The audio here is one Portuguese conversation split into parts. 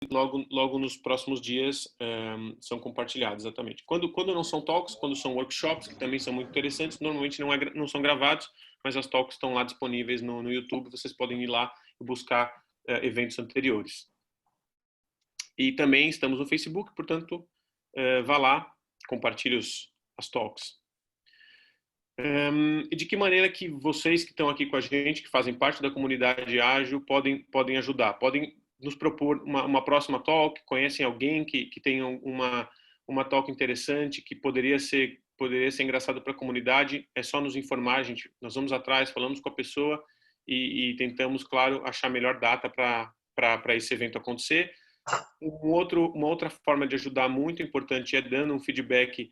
logo nos próximos dias são compartilhados, exatamente. Quando não são talks, quando são workshops, que também são muito interessantes, normalmente não são gravados, mas as talks estão lá disponíveis no YouTube, vocês podem ir lá e buscar eventos anteriores. E também estamos no Facebook, portanto, vá lá, compartilhe as talks. E de que maneira que vocês que estão aqui com a gente, que fazem parte da comunidade ágil, podem ajudar? Podem nos propor uma próxima talk? Conhecem alguém que tenha uma talk interessante, que poderia ser engraçado para a comunidade? É só nos informar, nós vamos atrás, falamos com a pessoa e tentamos, claro, achar a melhor data para esse evento acontecer. Uma outra forma de ajudar muito importante é dando um feedback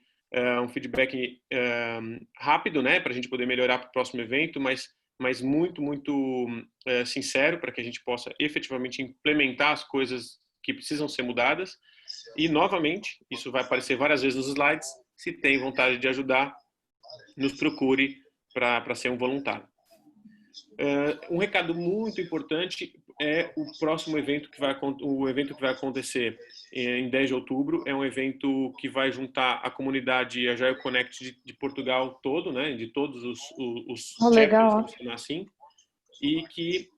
rápido, né, para a gente poder melhorar para o próximo evento, mas muito sincero, para que a gente possa efetivamente implementar as coisas que precisam ser mudadas. E, novamente, isso vai aparecer várias vezes nos slides, se tem vontade de ajudar, nos procure para ser um voluntário. Um recado muito importante é o próximo evento que vai acontecer em 10 de outubro. É um evento que vai juntar a comunidade Agile Connect de Portugal todo, né, de todos os chapters, vamos chamar assim, e que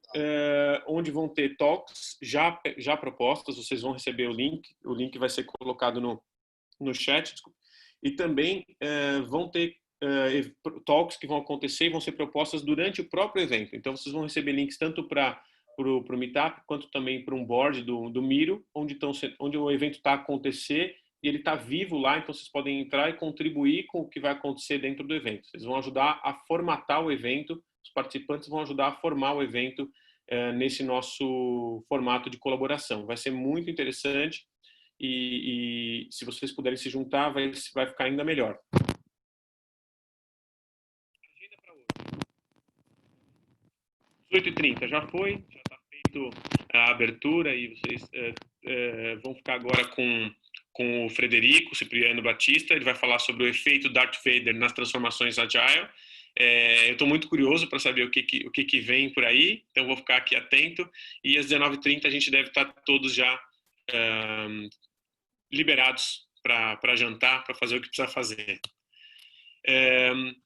onde vão ter talks já propostas. Vocês vão receber o link vai ser colocado no chat, desculpa. E também vão ter talks que vão acontecer e vão ser propostas durante o próprio evento. Então, vocês vão receber links tanto para o Meetup, quanto também para um board do Miro, onde o evento está a acontecer e ele está vivo lá, então vocês podem entrar e contribuir com o que vai acontecer dentro do evento. Vocês vão ajudar a formatar o evento, os participantes vão ajudar a formar o evento nesse nosso formato de colaboração. Vai ser muito interessante e se vocês puderem se juntar, vai ficar ainda melhor. Agenda para hoje. 18h30 já está feito a abertura e vocês vão ficar agora com o Frederico Cipriano Batista. Ele vai falar sobre o efeito Darth Vader nas transformações Agile. Eu estou muito curioso para saber o que vem por aí, então vou ficar aqui atento. E às 19h30 a gente deve estar todos já liberados para jantar, para fazer o que precisa fazer.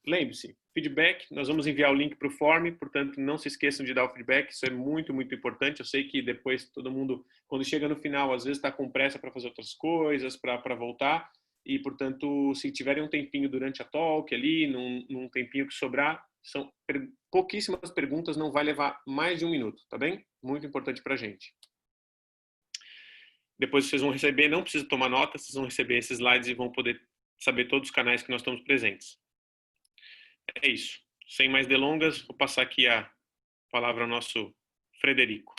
Lembre-se, feedback, nós vamos enviar o link para o form, portanto não se esqueçam de dar o feedback, isso é muito importante. Eu sei que depois todo mundo, quando chega no final, às vezes está com pressa para fazer outras coisas, para voltar, e portanto, se tiverem um tempinho durante a talk ali, num tempinho que sobrar, são pouquíssimas perguntas, não vai levar mais de 1 minuto, tá bem? Muito importante para a gente. Depois vocês vão receber, não precisa tomar nota, vocês vão receber esses slides e vão poder saber todos os canais que nós estamos presentes. É isso. Sem mais delongas, vou passar aqui a palavra ao nosso Frederico.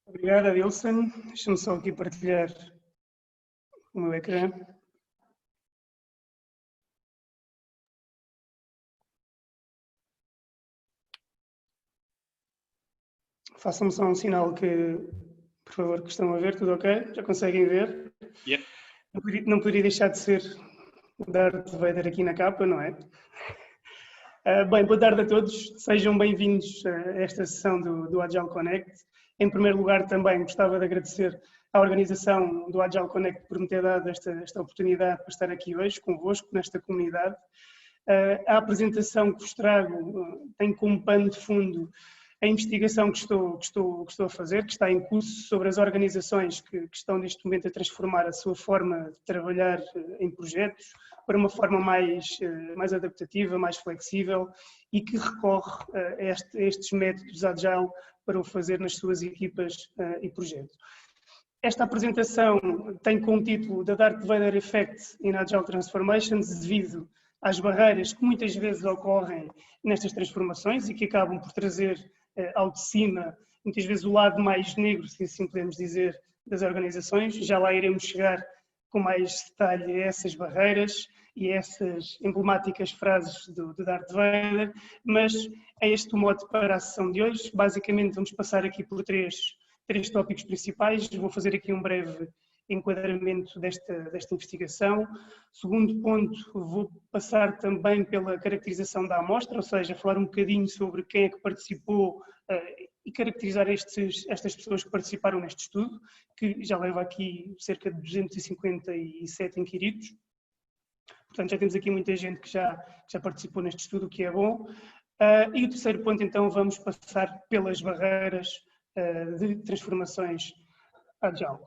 Obrigado, Adilson. Deixa-me só aqui partilhar o meu ecrã. Façam-me só um sinal que, por favor, que estão a ver, tudo ok? Já conseguem ver? Yeah. Não poderia deixar de ser o Darth Vader aqui na capa, não é? Bem, boa tarde a todos. Sejam bem-vindos a esta sessão do Agile Connect. Em primeiro lugar, também gostava de agradecer à organização do Agile Connect por me ter dado esta oportunidade para estar aqui hoje convosco, nesta comunidade. A apresentação que vos trago tem como pano de fundo a investigação que estou a fazer, que está em curso, sobre as organizações que estão neste momento a transformar a sua forma de trabalhar em projetos para uma forma mais adaptativa, mais flexível e que recorre a estes métodos Agile para o fazer nas suas equipas e projetos. Esta apresentação tem como título The Darth Vader Effect in Agile Transformations, devido às barreiras que muitas vezes ocorrem nestas transformações e que acabam por trazer ao de cima, muitas vezes, o lado mais negro, se assim podemos dizer, das organizações. Já lá iremos chegar com mais detalhe a essas barreiras e a essas emblemáticas frases do Darth Vader, mas é este o mote para a sessão de hoje. Basicamente vamos passar aqui por três tópicos principais. Vou fazer aqui um breve enquadramento desta investigação. Segundo ponto, vou passar também pela caracterização da amostra, ou seja, falar um bocadinho sobre quem é que participou e caracterizar estas pessoas que participaram neste estudo, que já leva aqui cerca de 257 inquiridos. Portanto, já temos aqui muita gente que já participou neste estudo, o que é bom. E o terceiro ponto, então, vamos passar pelas barreiras de transformações agile.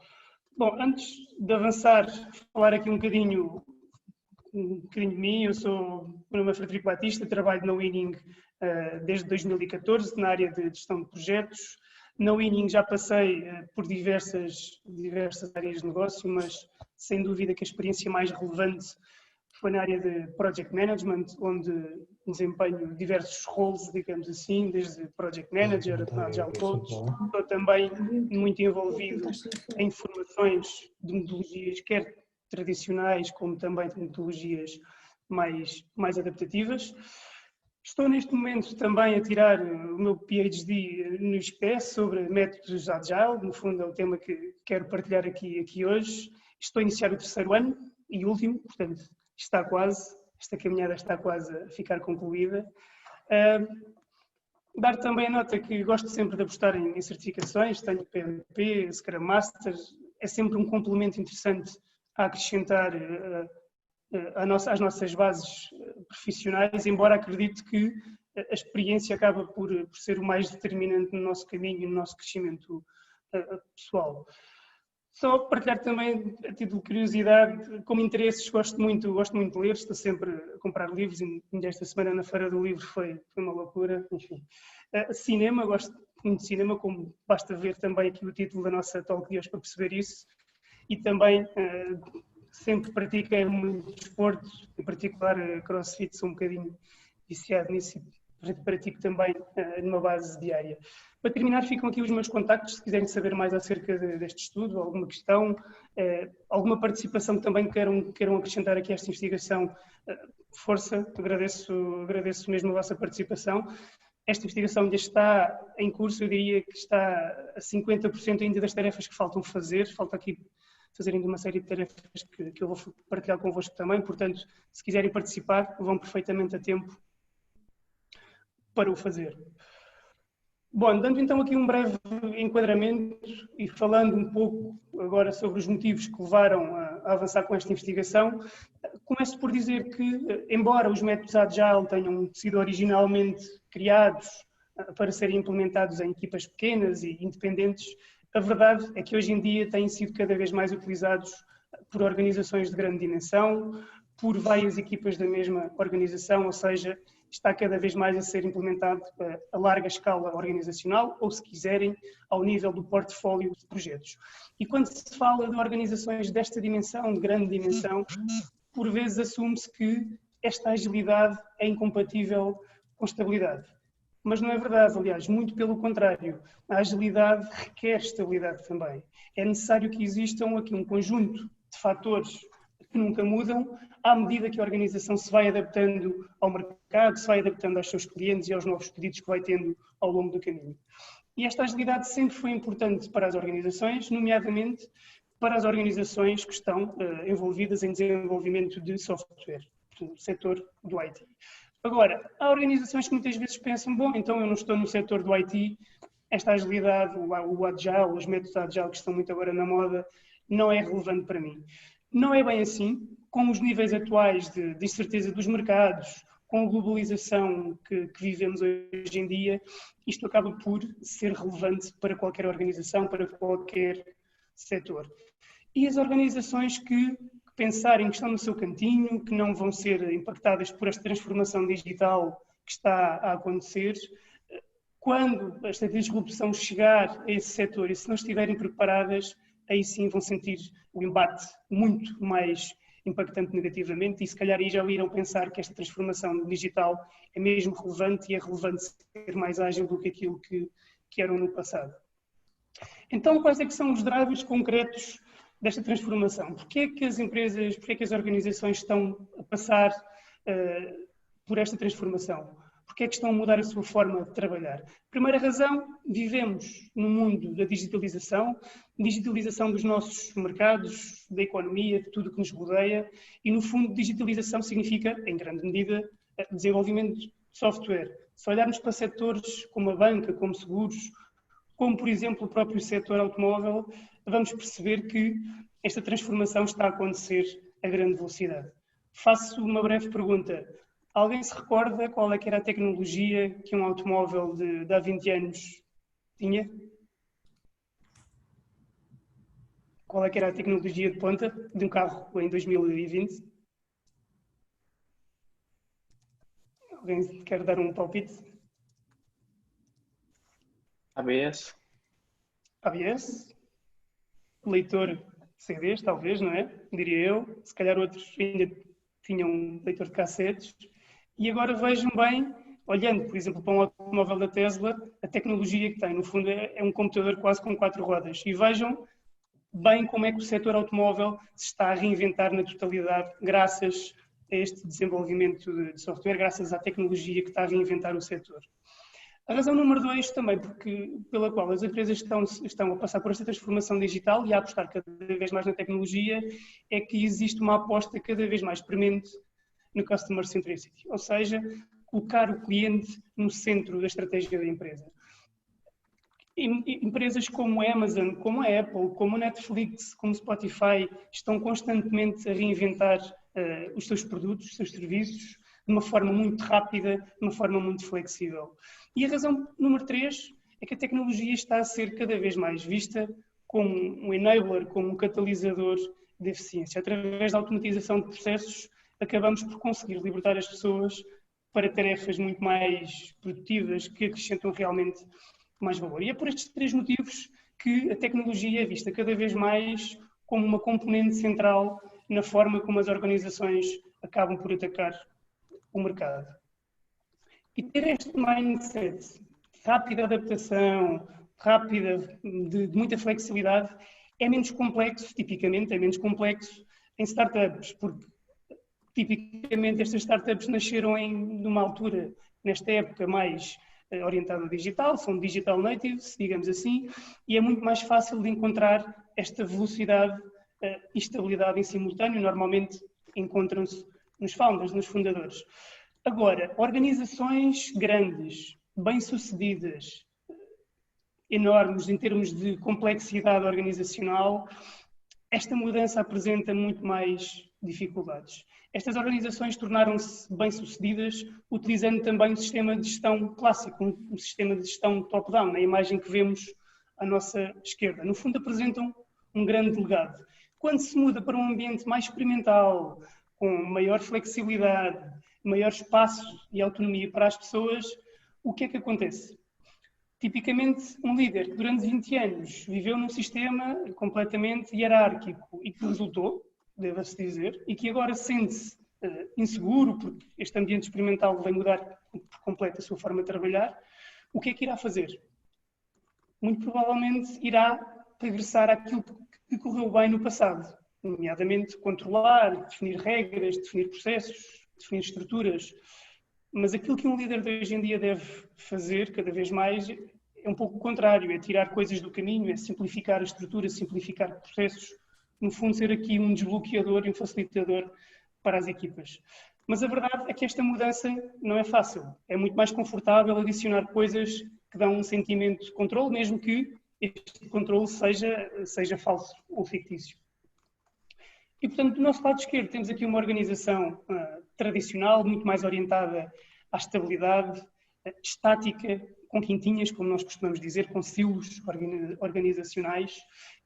Bom, antes de avançar, falar aqui um bocadinho de mim. Eu sou o meu nome é Frederico Batista, trabalho na Winning desde 2014 na área de gestão de projetos. Na Winning já passei por diversas áreas de negócio, mas sem dúvida que a experiência mais relevante foi na área de Project Management, onde desempenho diversos roles, digamos assim, desde Project Manager até Agile Coach. Estou também muito envolvido em formações de metodologias, quer tradicionais, como também de metodologias mais adaptativas. Estou neste momento também a tirar o meu PhD no ISCTE sobre métodos Agile, no fundo é o tema que quero partilhar aqui hoje. Estou a iniciar o terceiro ano e último, portanto esta caminhada está quase a ficar concluída. Dar também a nota que gosto sempre de apostar em certificações, tenho PMP, Scrum Master, é sempre um complemento interessante a acrescentar às nossas bases profissionais, embora acredite que a experiência acaba por ser o mais determinante no nosso caminho e no nosso crescimento pessoal. Só partilhar também, a título de curiosidade, como interesses, gosto muito de ler, estou sempre a comprar livros, e esta semana na Feira do Livro foi uma loucura, enfim. Cinema, gosto muito de cinema, como basta ver também aqui o título da nossa talk de hoje para perceber isso, e também sempre pratiquei muito desporto, em particular crossfit, sou um bocadinho viciado nisso e pratico também numa base diária. Para terminar, ficam aqui os meus contactos, se quiserem saber mais acerca deste estudo, alguma questão, alguma participação que também queiram acrescentar aqui a esta investigação, força, agradeço mesmo a vossa participação. Esta investigação ainda está em curso, eu diria que está a 50% ainda das tarefas que faltam fazer, falta aqui fazer ainda uma série de tarefas que eu vou partilhar convosco também, portanto, se quiserem participar, vão perfeitamente a tempo para o fazer. Bom, dando então aqui um breve enquadramento e falando um pouco agora sobre os motivos que levaram a avançar com esta investigação, começo por dizer que, embora os métodos Agile tenham sido originalmente criados para serem implementados em equipas pequenas e independentes, a verdade é que hoje em dia têm sido cada vez mais utilizados por organizações de grande dimensão, por várias equipas da mesma organização, ou seja, está cada vez mais a ser implementado a larga escala organizacional, ou se quiserem, ao nível do portfólio de projetos. E quando se fala de organizações desta dimensão, de grande dimensão, por vezes assume-se que esta agilidade é incompatível com estabilidade. Mas não é verdade, aliás, muito pelo contrário. A agilidade requer estabilidade também. É necessário que existam aqui um conjunto de fatores que nunca mudam, à medida que a organização se vai adaptando ao mercado, se vai adaptando aos seus clientes e aos novos pedidos que vai tendo ao longo do caminho. E esta agilidade sempre foi importante para as organizações, nomeadamente para as organizações que estão envolvidas em desenvolvimento de software, no setor do IT. Agora, há organizações que muitas vezes pensam, bom, então eu não estou no setor do IT, esta agilidade, o Agile, os métodos Agile que estão muito agora na moda, não é relevante para mim. Não é bem assim, com os níveis atuais de incerteza dos mercados, com a globalização que vivemos hoje em dia, isto acaba por ser relevante para qualquer organização, para qualquer setor. E as organizações que pensarem que estão no seu cantinho, que não vão ser impactadas por esta transformação digital que está a acontecer, quando esta disrupção chegar a esse setor e se não estiverem preparadas, aí sim vão sentir o embate muito mais impactante negativamente e se calhar aí já irão pensar que esta transformação digital é mesmo relevante e é relevante ser mais ágil do que aquilo que eram no passado. Então, quais é que são os drivers concretos desta transformação? Porquê é que as empresas, porquê é que as organizações estão a passar por esta transformação? Porquê é que estão a mudar a sua forma de trabalhar? Primeira razão, vivemos num mundo da digitalização dos nossos mercados, da economia, de tudo o que nos rodeia e, no fundo, digitalização significa, em grande medida, desenvolvimento de software. Se olharmos para setores como a banca, como seguros, como por exemplo o próprio setor automóvel, vamos perceber que esta transformação está a acontecer a grande velocidade. Faço uma breve pergunta. Alguém se recorda qual é que era a tecnologia que um automóvel de há 20 anos tinha? Qual é que era a tecnologia de ponta de um carro em 2020? Alguém quer dar um palpite? ABS. ABS? Leitor de CDs, talvez, não é? Diria eu. Se calhar outros ainda tinham um leitor de cassetes. E agora vejam bem, olhando, por exemplo, para um automóvel da Tesla, a tecnologia que tem. No fundo, é um computador quase com 4 rodas. E vejam bem como é que o setor automóvel se está a reinventar na totalidade, graças a este desenvolvimento de software, graças à tecnologia que está a reinventar o setor. A razão número 2 também, pela qual as empresas estão a passar por esta transformação digital e a apostar cada vez mais na tecnologia, é que existe uma aposta cada vez mais premente no Customer Centricity, ou seja, colocar o cliente no centro da estratégia da empresa. Empresas como a Amazon, como a Apple, como a Netflix, como o Spotify, estão constantemente a reinventar os seus produtos, os seus serviços, de uma forma muito rápida, de uma forma muito flexível. E a razão número 3 é que a tecnologia está a ser cada vez mais vista como um enabler, como um catalisador de eficiência. Através da automatização de processos, acabamos por conseguir libertar as pessoas para tarefas muito mais produtivas, que acrescentam realmente mais valor. E é por estes 3 motivos que a tecnologia é vista cada vez mais como uma componente central na forma como as organizações acabam por atacar o mercado. E ter este mindset de rápida adaptação, rápida, de muita flexibilidade, é menos complexo, tipicamente, é menos complexo em startups, porque tipicamente estas startups nasceram numa altura, nesta época mais orientada ao digital, são digital natives, digamos assim, e é muito mais fácil de encontrar esta velocidade e estabilidade em simultâneo, normalmente encontram-se nos founders, nos fundadores. Agora, organizações grandes, bem-sucedidas, enormes em termos de complexidade organizacional, esta mudança apresenta muito mais dificuldades. Estas organizações tornaram-se bem-sucedidas utilizando também um sistema de gestão clássico, um sistema de gestão top-down, na imagem que vemos à nossa esquerda. No fundo, apresentam um grande legado. Quando se muda para um ambiente mais experimental, com maior flexibilidade, maior espaço e autonomia para as pessoas, o que é que acontece? Tipicamente, um líder que durante 20 anos viveu num sistema completamente hierárquico e que resultou, deve-se dizer, e que agora sente-se inseguro porque este ambiente experimental vai mudar por completo a sua forma de trabalhar, o que é que irá fazer? Muito provavelmente irá regressar àquilo que correu bem no passado, nomeadamente controlar, definir regras, definir processos, definir estruturas. Mas aquilo que um líder de hoje em dia deve fazer, cada vez mais, é um pouco o contrário, é tirar coisas do caminho, é simplificar a estrutura, simplificar processos, no fundo ser aqui um desbloqueador e um facilitador para as equipas. Mas a verdade é que esta mudança não é fácil. É muito mais confortável adicionar coisas que dão um sentimento de controle, mesmo que este controle seja falso ou fictício. E, portanto, do nosso lado esquerdo temos aqui uma organização tradicional, muito mais orientada à estabilidade, estática, com quintinhas, como nós costumamos dizer, com silos organizacionais.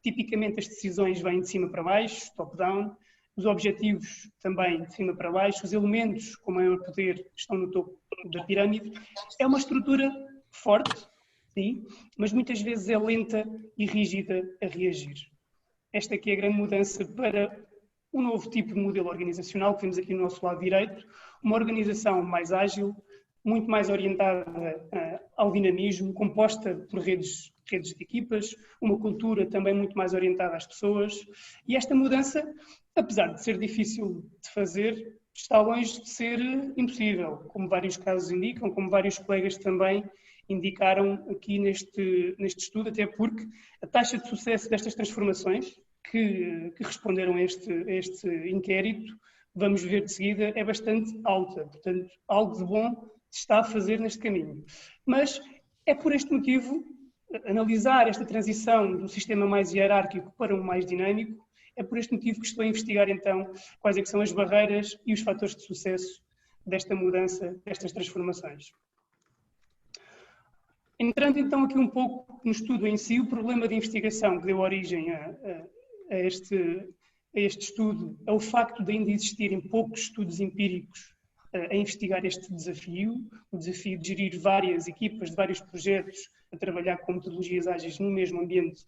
Tipicamente as decisões vêm de cima para baixo, top-down, os objetivos também de cima para baixo, os elementos com maior poder estão no topo da pirâmide. É uma estrutura forte, sim, mas muitas vezes é lenta e rígida a reagir. Esta aqui é a grande mudança para um novo tipo de modelo organizacional que temos aqui no nosso lado direito, uma organização mais ágil, muito mais orientada ao dinamismo, composta por redes de equipas, uma cultura também muito mais orientada às pessoas. E esta mudança, apesar de ser difícil de fazer, está longe de ser impossível, como vários casos indicam, como vários colegas também indicaram aqui neste estudo, até porque a taxa de sucesso destas transformações que responderam a este inquérito, vamos ver de seguida, é bastante alta. Portanto, algo de bom se está a fazer neste caminho. Mas é por este motivo analisar esta transição do sistema mais hierárquico para um mais dinâmico. É por este motivo que estou a investigar então quais é que são as barreiras e os fatores de sucesso desta mudança, destas transformações. Entrando então aqui um pouco no estudo em si, o problema de investigação que deu origem a este estudo é o facto de ainda existirem poucos estudos empíricos a investigar este desafio, o desafio de gerir várias equipas de vários projetos a trabalhar com metodologias ágeis no mesmo ambiente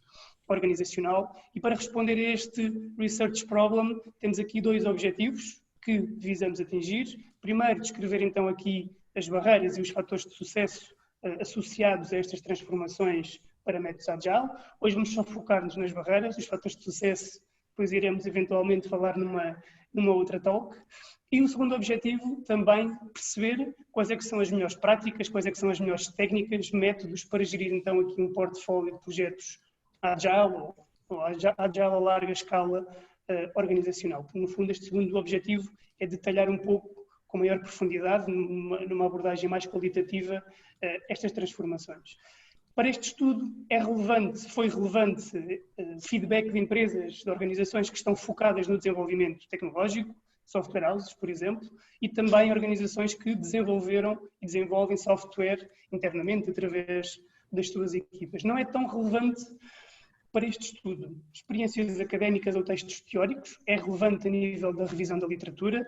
organizacional. E para responder a este research problem, temos aqui dois objetivos que visamos atingir. Primeiro, descrever então aqui as barreiras e os fatores de sucesso associados a estas transformações para métodos Agile. Hoje vamos só focar-nos nas barreiras, os fatores de sucesso, depois iremos eventualmente falar numa outra talk. E o segundo objetivo, também perceber quais é que são as melhores práticas, quais é que são as melhores técnicas, métodos para gerir então aqui um portfólio de projetos Agile ou Agile a larga escala organizacional. No fundo, este segundo objetivo é detalhar um pouco com maior profundidade, numa abordagem mais qualitativa, estas transformações. Para este estudo foi relevante feedback de empresas, de organizações que estão focadas no desenvolvimento tecnológico, software houses, por exemplo, e também organizações que desenvolveram e desenvolvem software internamente através das suas equipas. Não é tão relevante para este estudo experiências académicas ou textos teóricos, é relevante a nível da revisão da literatura.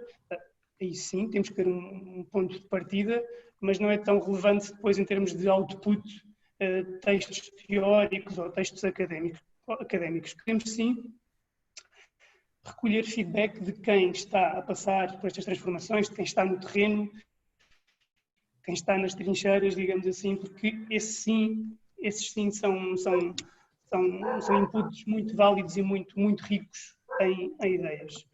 Aí sim, temos que ter um ponto de partida, mas não é tão relevante depois em termos de output, textos teóricos ou textos académicos. Queremos sim recolher feedback de quem está a passar por estas transformações, de quem está no terreno, quem está nas trincheiras, digamos assim, porque esses sim são inputs muito válidos e muito ricos em ideias.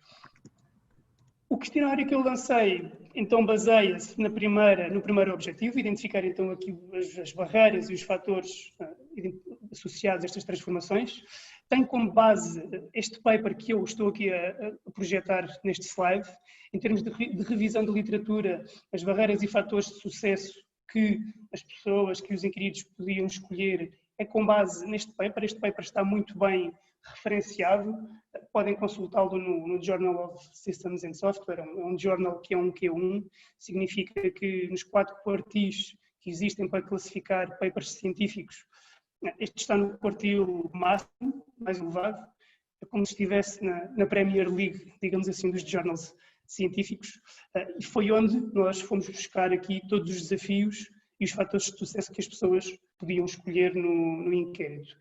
O questionário que eu lancei, então, baseia-se no primeiro objetivo, identificar então aqui as barreiras e os fatores associados a estas transformações. Tem como base este paper que eu estou aqui a projetar neste slide, em termos de revisão da literatura, as barreiras e fatores de sucesso que as pessoas, que os inquiridos podiam escolher, é com base neste paper. Este paper está muito bem referenciado, podem consultá-lo no Journal of Systems and Software, é um journal que é um Q1, significa que nos 4 quartis que existem para classificar papers científicos, este está no quartil máximo, mais elevado, é como se estivesse na Premier League, digamos assim, dos journals científicos, e foi onde nós fomos buscar aqui todos os desafios e os fatores de sucesso que as pessoas podiam escolher no inquérito.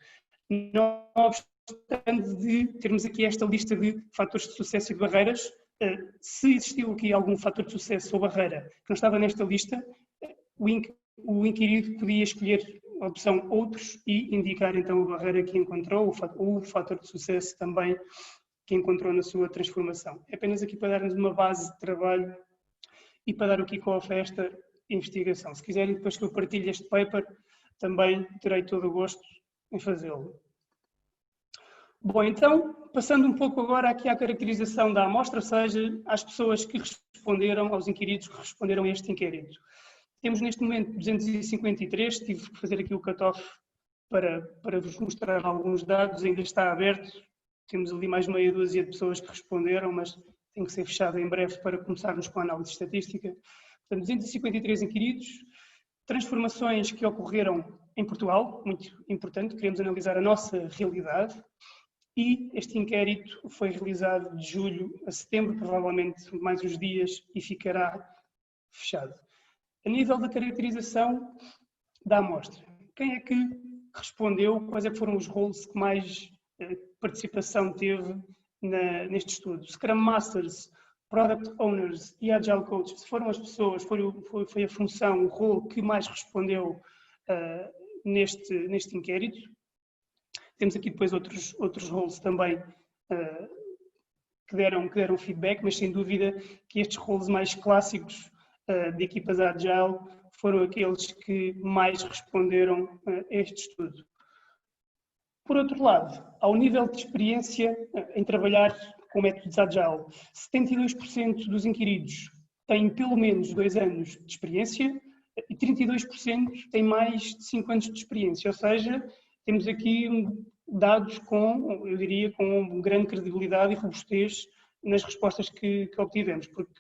Não obstante de termos aqui esta lista de fatores de sucesso e de barreiras, se existiu aqui algum fator de sucesso ou barreira que não estava nesta lista, o inquirido podia escolher a opção outros e indicar então a barreira que encontrou, ou o fator de sucesso também que encontrou na sua transformação. É apenas aqui para dar-nos uma base de trabalho e para dar o kick-off a esta investigação. Se quiserem, depois que eu partilhe este paper, também terei todo o gosto em fazê-lo. Bom, então, passando um pouco agora aqui à caracterização da amostra, ou seja, às pessoas que responderam, aos inquiridos que responderam a este inquérito. Temos neste momento 253, tive que fazer aqui o cut-off para vos mostrar alguns dados, ainda está aberto, temos ali mais meia dúzia de pessoas que responderam, mas tem que ser fechado em breve para começarmos com a análise estatística. Portanto, 253 inquiridos, transformações que ocorreram em Portugal, muito importante, queremos analisar a nossa realidade, e este inquérito foi realizado de julho a setembro, provavelmente mais uns dias, e ficará fechado. A nível da caracterização da amostra, quem é que respondeu, quais é que foram os roles que mais participação teve neste estudo? Scrum Masters, Product Owners e Agile Coaches foram as pessoas, foi a função, o role que mais respondeu neste inquérito. Temos aqui depois outros roles também que deram feedback, mas sem dúvida que estes roles mais clássicos de equipas Agile foram aqueles que mais responderam a este estudo. Por outro lado, ao nível de experiência em trabalhar com métodos Agile, 72% dos inquiridos têm pelo menos 2 anos de experiência, e 32% têm mais de 5 anos de experiência, ou seja, temos aqui dados com, eu diria, com grande credibilidade e robustez nas respostas que obtivemos, porque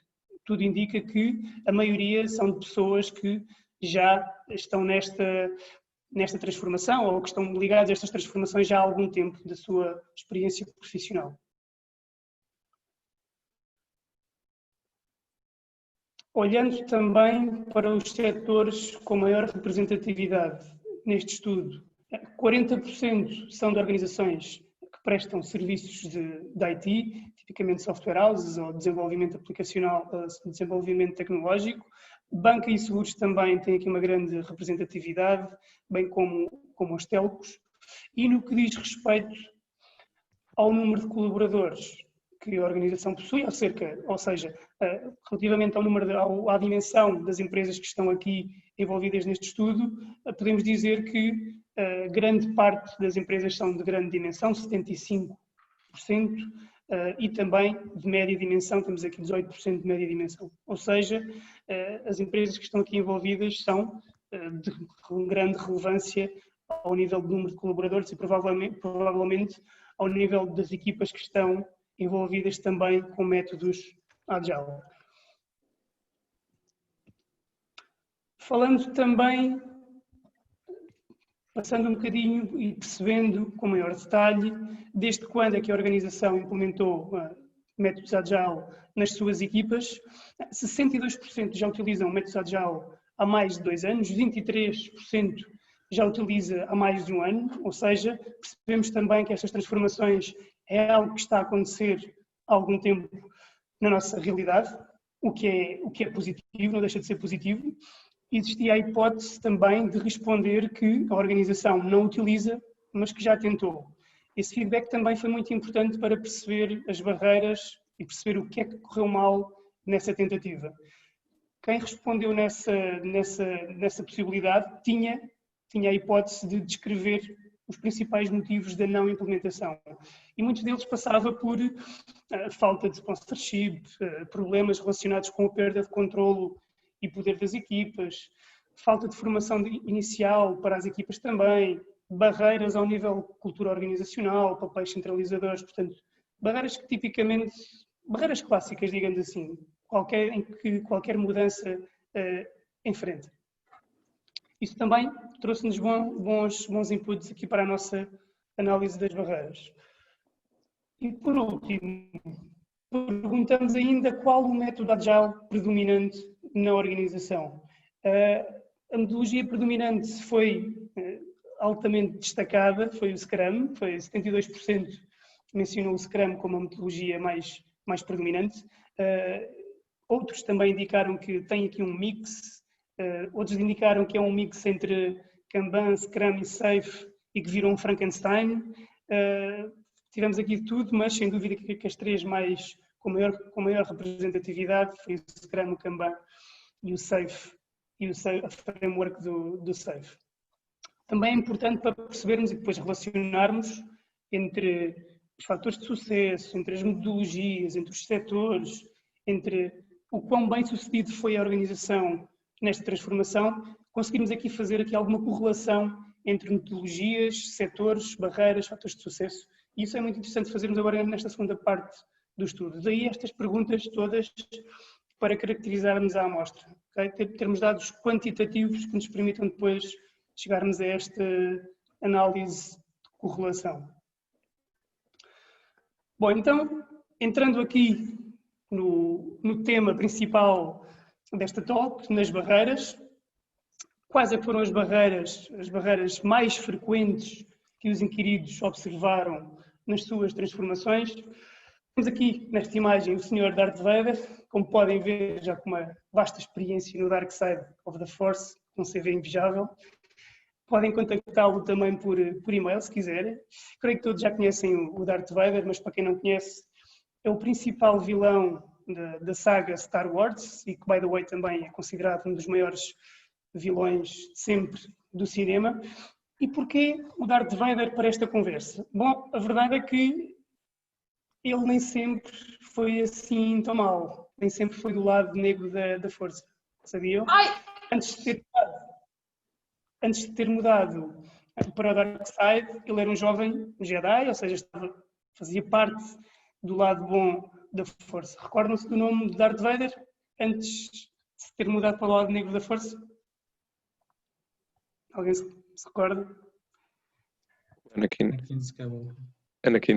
tudo indica que a maioria são de pessoas que já estão nesta transformação ou que estão ligadas a estas transformações já há algum tempo da sua experiência profissional. Olhando também para os setores com maior representatividade neste estudo, 40% são de organizações que prestam serviços de IT, tipicamente software houses ou desenvolvimento aplicacional, desenvolvimento tecnológico. Banca e seguros também têm aqui uma grande representatividade, bem como os telcos. E no que diz respeito ao número de colaboradores que a organização possui, ou seja, relativamente ao número, à dimensão das empresas que estão aqui envolvidas neste estudo, podemos dizer que grande parte das empresas são de grande dimensão, 75%, e também de média dimensão, temos aqui 18% de média dimensão. Ou seja, as empresas que estão aqui envolvidas são de grande relevância ao nível do número de colaboradores e provavelmente ao nível das equipas que estão envolvidas também com métodos Agile. Falando também, passando um bocadinho e percebendo com maior detalhe, desde quando é que a organização implementou métodos Agile nas suas equipas, 62% já utilizam métodos Agile há mais de 2 anos, 23% já utiliza há mais de 1 ano, ou seja, percebemos também que estas transformações é algo que está a acontecer há algum tempo na nossa realidade, o que é positivo, não deixa de ser positivo. Existia a hipótese também de responder que a organização não utiliza, mas que já tentou. Esse feedback também foi muito importante para perceber as barreiras e perceber o que é que correu mal nessa tentativa. Quem respondeu nessa possibilidade tinha a hipótese de descrever os principais motivos da não implementação. E muitos deles passava por falta de sponsorship, problemas relacionados com a perda de controlo e poder das equipas, falta de formação inicial para as equipas também, barreiras ao nível cultura organizacional, papéis centralizadores, portanto, barreiras que tipicamente, barreiras clássicas, digamos assim, em que qualquer mudança enfrenta. Isso também trouxe-nos bons inputs aqui para a nossa análise das barreiras. E por último, perguntamos ainda qual o método Agile predominante na organização. A metodologia predominante foi altamente destacada, foi o Scrum, foi 72% mencionou o Scrum como a metodologia mais predominante. Outros também indicaram que tem aqui um mix, outros indicaram que é um mix entre Kanban, Scrum e Safe e que virou um Frankenstein. Tivemos aqui tudo, mas sem dúvida que as três com maior representatividade foi o Scrum, o Kanban e o Safe, a framework do Safe. Também é importante para percebermos e depois relacionarmos entre os fatores de sucesso, entre as metodologias, entre os setores, entre o quão bem sucedido foi a organização nesta transformação, conseguimos aqui fazer alguma correlação entre metodologias, setores, barreiras, fatores de sucesso. E isso é muito interessante fazermos agora nesta segunda parte do estudo. Daí estas perguntas todas para caracterizarmos a amostra. Okay? Termos dados quantitativos que nos permitam depois chegarmos a esta análise de correlação. Bom, então, entrando aqui no tema principal desta talk, nas barreiras, quais é que foram as barreiras mais frequentes que os inquiridos observaram nas suas transformações? Temos aqui nesta imagem o Sr. Darth Vader, como podem ver, já com uma vasta experiência no Dark Side of the Force, com um CV invejável. Podem contactá-lo também por e-mail, se quiserem. Creio que todos já conhecem o Darth Vader, mas para quem não conhece, é o principal vilão da saga Star Wars e que, by the way, também é considerado um dos maiores vilões de sempre do cinema. E porquê o Darth Vader para esta conversa? Bom, a verdade é que ele nem sempre foi assim tão mau, nem sempre foi do lado negro da força, sabiam? Ai! antes de ter mudado para o Dark Side, ele era um jovem Jedi, ou seja, fazia parte do lado bom da Força. Recordam-se do nome de Darth Vader antes de ter mudado para o lado negro da Força? Alguém se recorda? Anakin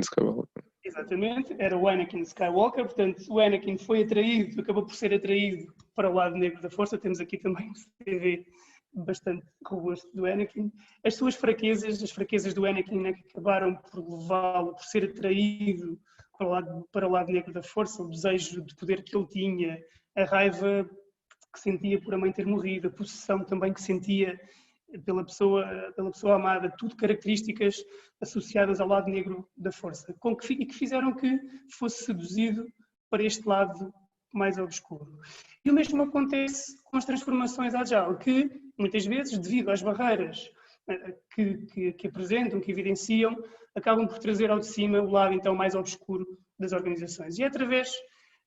Skywalker. Exatamente, era o Anakin Skywalker, portanto o Anakin foi atraído, acabou por ser atraído para o lado negro da Força. Temos aqui também um CV bastante robusto do Anakin. As suas fraquezas, as fraquezas do Anakin, né, que acabaram por levá-lo, por ser atraído para o lado negro da Força, o desejo de poder que ele tinha, a raiva que sentia por a mãe ter morrido, a possessão também que sentia pela pessoa amada, tudo características associadas ao lado negro da Força, e que fizeram que fosse seduzido para este lado mais obscuro. E o mesmo acontece com as transformações Agile, que muitas vezes, devido às barreiras que apresentam, que evidenciam, acabam por trazer ao de cima o lado então mais obscuro das organizações. E é através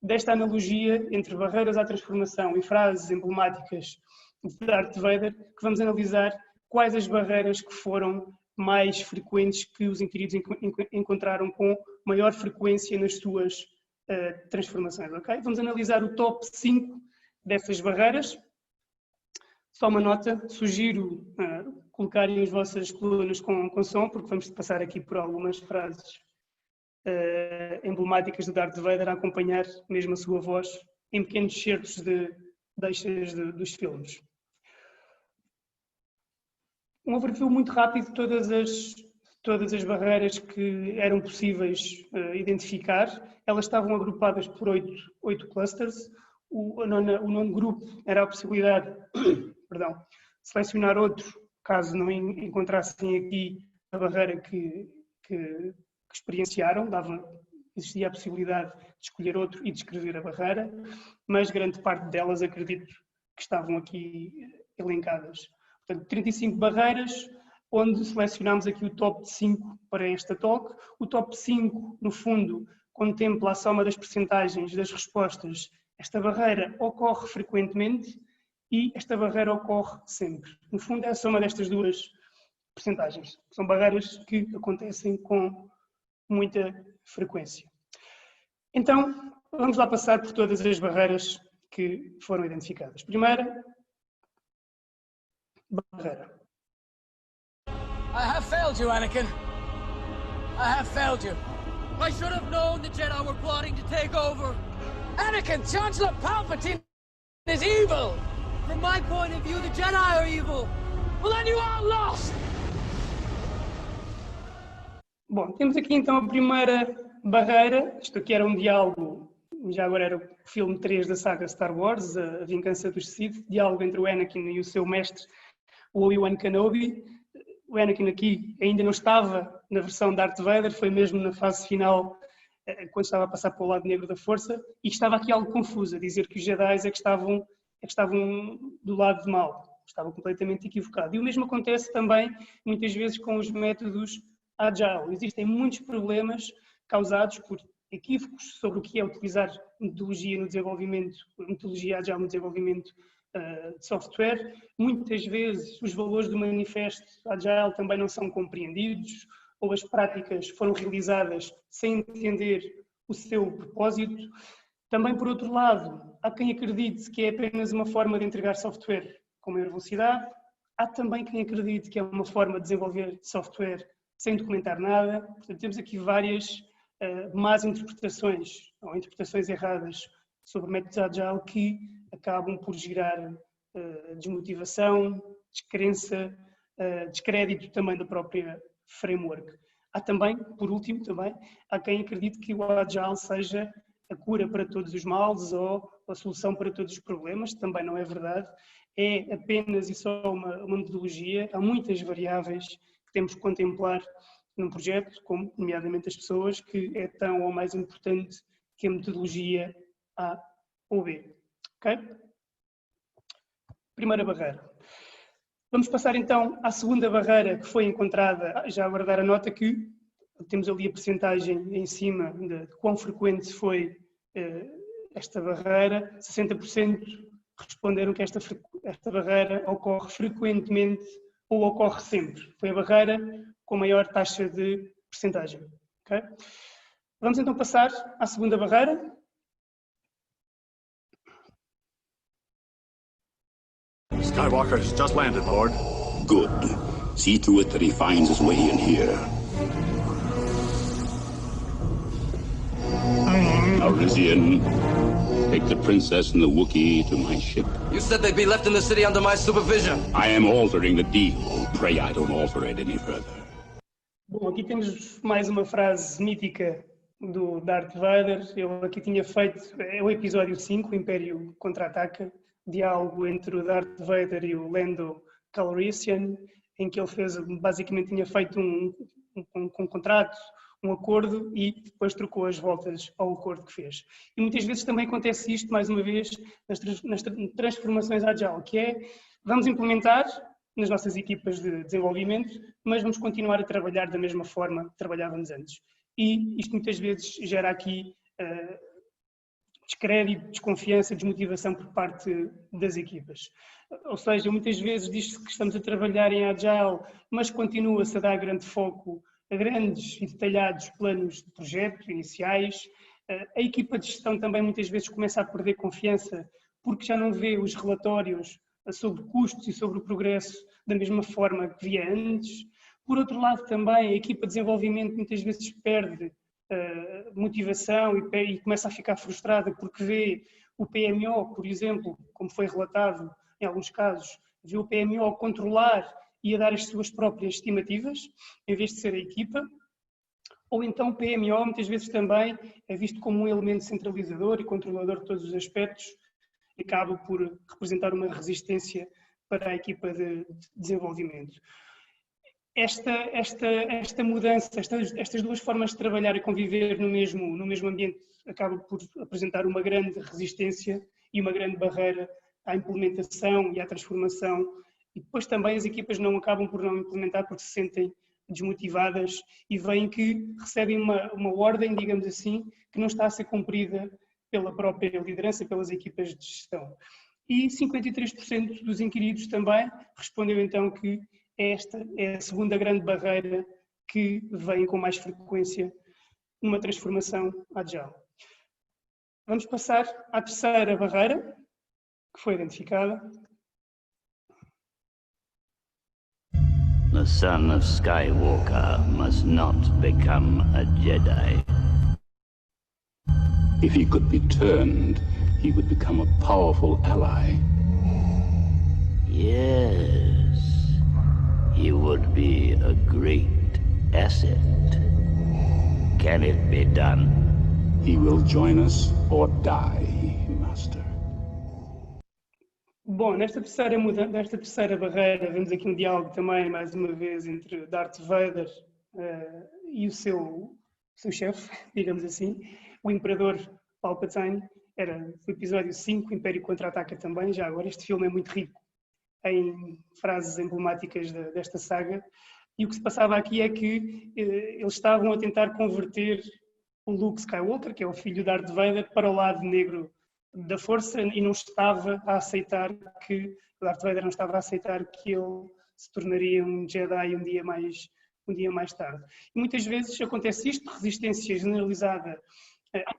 desta analogia entre barreiras à transformação e frases emblemáticas de Darth Vader que vamos analisar quais as barreiras que foram mais frequentes, que os inquiridos encontraram com maior frequência nas suas transformações, ok? Vamos analisar o top 5 dessas barreiras. Só uma nota, sugiro colocarem as vossas colunas com som, porque vamos passar aqui por algumas frases emblemáticas do Darth Vader a acompanhar mesmo a sua voz em pequenos certos de deixas dos filmes. Um overview muito rápido de todas as barreiras que eram possíveis identificar. Elas estavam agrupadas por 8 clusters. O nono grupo era a possibilidade de selecionar outro, caso não encontrassem aqui a barreira que experienciaram. Existia a possibilidade de escolher outro e de escrever a barreira, mas grande parte delas acredito que estavam aqui elencadas. Portanto, 35 barreiras, onde selecionámos aqui o top 5 para esta talk. O top 5, no fundo, contempla a soma das percentagens das respostas. Esta barreira ocorre frequentemente e esta barreira ocorre sempre. No fundo, é a soma destas duas percentagens. São barreiras que acontecem com muita frequência. Então, vamos lá passar por todas as barreiras que foram identificadas. Primeira barreira. I have failed you, Anakin. I have failed you. I should have known the Jedi were plotting to take over. Anakin, Chancellor Palpatine is evil. From my point of view, the Jedi are evil. Well, then you are lost. Bom, temos aqui então a primeira barreira. Isto aqui era um diálogo, já agora era o filme 3 da saga Star Wars, A Vingança dos Sith, diálogo entre o Anakin e o seu mestre, o Obi-Wan Kenobi. O Anakin aqui ainda não estava na versão Darth Vader, foi mesmo na fase final, quando estava a passar para o lado negro da Força, e estava aqui algo confuso, a dizer que os Jedi é que estavam do lado de mal. Estava completamente equivocado. E o mesmo acontece também, muitas vezes, com os métodos Agile. Existem muitos problemas causados por equívocos sobre o que é utilizar metodologia no desenvolvimento, metodologia Agile no desenvolvimento de software. Muitas vezes os valores do manifesto Agile também não são compreendidos, ou as práticas foram realizadas sem entender o seu propósito. Também, por outro lado, há quem acredite que é apenas uma forma de entregar software com maior velocidade. Há também quem acredite que é uma forma de desenvolver software sem documentar nada. Portanto, temos aqui várias más interpretações ou interpretações erradas sobre métodos Agile que acabam por gerar desmotivação, descrença, descrédito também da própria framework. Há também, por último, há quem acredite que o Agile seja a cura para todos os males ou a solução para todos os problemas. Também não é verdade. É apenas e só uma metodologia. Há muitas variáveis que temos que contemplar num projeto, como nomeadamente as pessoas, que é tão ou mais importante que a metodologia A ou B. Ok? Primeira barreira. Vamos passar então à segunda barreira que foi encontrada. Já agora dar a nota que temos ali a percentagem em cima de quão frequente foi esta barreira. 60% responderam que esta barreira ocorre frequentemente ou ocorre sempre. Foi a barreira com maior taxa de percentagem. Okay? Vamos então passar à segunda barreira. Skywalker has just landed, Lord. Good. See to it that he finds his way in here. Arisian, take the princess and the Wookiee to my ship. You said they'd be left in the city under my supervision. I am altering the deal. Pray I don't alter it any further. Bom, aqui temos mais uma frase mítica do Darth Vader. Ele aqui tinha feito, é o episódio 5, o Império Contra-Ataca, diálogo entre o Darth Vader e o Lando Calrissian, em que ele basicamente tinha feito um contrato, um acordo e depois trocou as voltas ao acordo que fez. E muitas vezes também acontece isto, mais uma vez, nas transformações Agile, que é, vamos implementar nas nossas equipas de desenvolvimento, mas vamos continuar a trabalhar da mesma forma que trabalhávamos antes. E isto muitas vezes gera aqui descrédito, desconfiança, desmotivação por parte das equipas. Ou seja, muitas vezes diz-se que estamos a trabalhar em Agile, mas continua-se a dar grande foco a grandes e detalhados planos de projeto iniciais. A equipa de gestão também muitas vezes começa a perder confiança porque já não vê os relatórios sobre custos e sobre o progresso da mesma forma que via antes. Por outro lado também a equipa de desenvolvimento muitas vezes perde motivação e começa a ficar frustrada porque vê o PMO, por exemplo, como foi relatado em alguns casos, vê o PMO controlar e a dar as suas próprias estimativas, em vez de ser a equipa. Ou então o PMO muitas vezes também é visto como um elemento centralizador e controlador de todos os aspectos e acaba por representar uma resistência para a equipa de desenvolvimento. Esta mudança, estas duas formas de trabalhar e conviver no mesmo ambiente acaba por apresentar uma grande resistência e uma grande barreira à implementação e à transformação. E depois também as equipas acabam por não implementar porque se sentem desmotivadas e veem que recebem uma ordem, digamos assim, que não está a ser cumprida pela própria liderança, pelas equipas de gestão. E 53% dos inquiridos também respondeu então que esta é a segunda grande barreira que vem com mais frequência numa transformação Agile. Vamos passar à terceira barreira que foi identificada. The son of Skywalker must not become a Jedi. If he could be turned, he would become a powerful ally. Yes, he would be a great asset. Can it be done? He will join us or die, Master. Bom, nesta terceira barreira, vemos aqui um diálogo também, mais uma vez, entre Darth Vader e o seu chefe, digamos assim, o Imperador Palpatine. Era o episódio 5, Império Contra-Ataca também, já agora. Este filme é muito rico em frases emblemáticas desta saga. E o que se passava aqui é que eles estavam a tentar converter o Luke Skywalker, que é o filho de Darth Vader, para o lado negro da força e não estava a aceitar que Darth Vader não estava a aceitar que ele se tornaria um Jedi um dia mais tarde. E muitas vezes acontece isto, resistência generalizada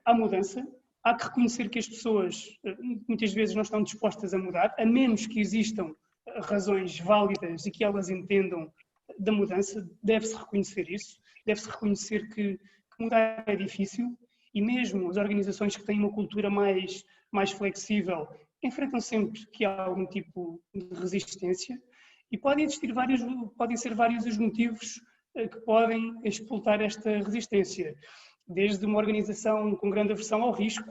à mudança. Há que reconhecer que as pessoas muitas vezes não estão dispostas a mudar, a menos que existam razões válidas e que elas entendam da mudança. Deve-se reconhecer isso, deve-se reconhecer que mudar é difícil e mesmo as organizações que têm uma cultura mais flexível enfrentam sempre que há algum tipo de resistência e podem ser vários os motivos que podem explotar esta resistência, desde uma organização com grande aversão ao risco,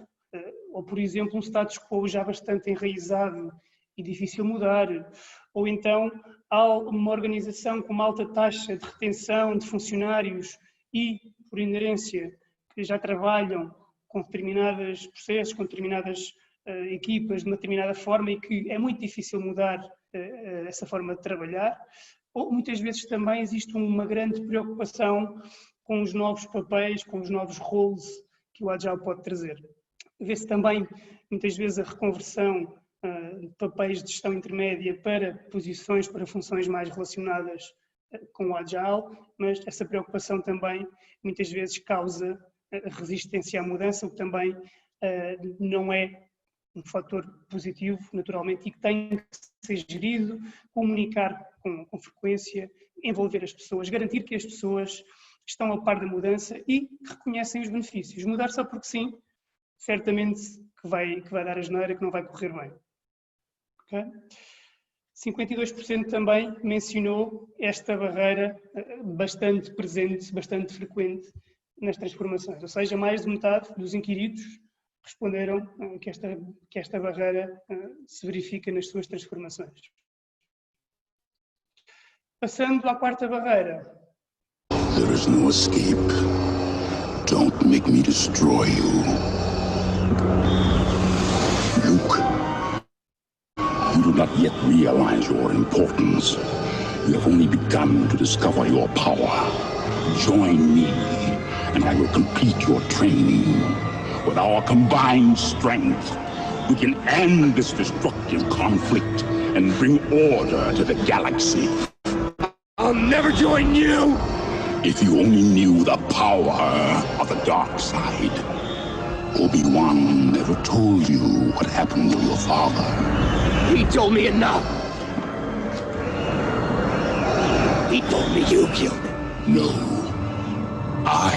ou por exemplo um status quo já bastante enraizado e difícil mudar, ou então há uma organização com uma alta taxa de retenção de funcionários e, por inerência, que já trabalham com determinados processos, com determinadas equipas de uma determinada forma e que é muito difícil mudar essa forma de trabalhar, ou muitas vezes também existe uma grande preocupação com os novos papéis, com os novos roles que o Agile pode trazer. Vê-se também muitas vezes a reconversão papéis de gestão intermédia para posições, para funções mais relacionadas com o Agile, mas essa preocupação também muitas vezes causa resistência à mudança, o que também não é um fator positivo, naturalmente, e que tem que ser gerido, comunicar com frequência, envolver as pessoas, garantir que as pessoas estão a par da mudança e que reconhecem os benefícios. Mudar só porque sim, certamente que vai dar asneira, que não vai correr bem. Okay? 52% também mencionou esta barreira bastante presente, bastante frequente nas transformações, ou seja, mais de metade dos inquiridos responderam que esta barreira se verifica nas suas transformações. Passando à quarta barreira. There is no escape. Don't make me destroy you. Luke, you do not yet realize your importance. You have only begun to discover your power. Join me, and I will complete your training. With our combined strength, we can end this destructive conflict and bring order to the galaxy. I'll never join you! If you only knew the power of the dark side. Obi-Wan never told you what happened to your father. He told me enough! He told me you killed him. No. I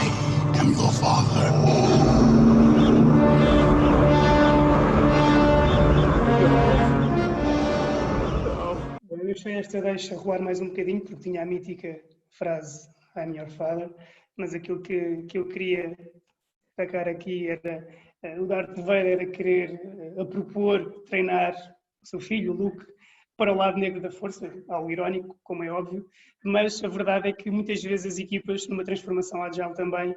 am your father. Eu deixei esta deixa rolar mais um bocadinho, porque tinha a mítica frase I'm your father, mas aquilo que eu queria destacar aqui era o Darth Vader a querer, a propor treinar o seu filho, o Luke, para o lado negro da força, algo irónico, como é óbvio, mas a verdade é que muitas vezes as equipas, numa transformação agile também,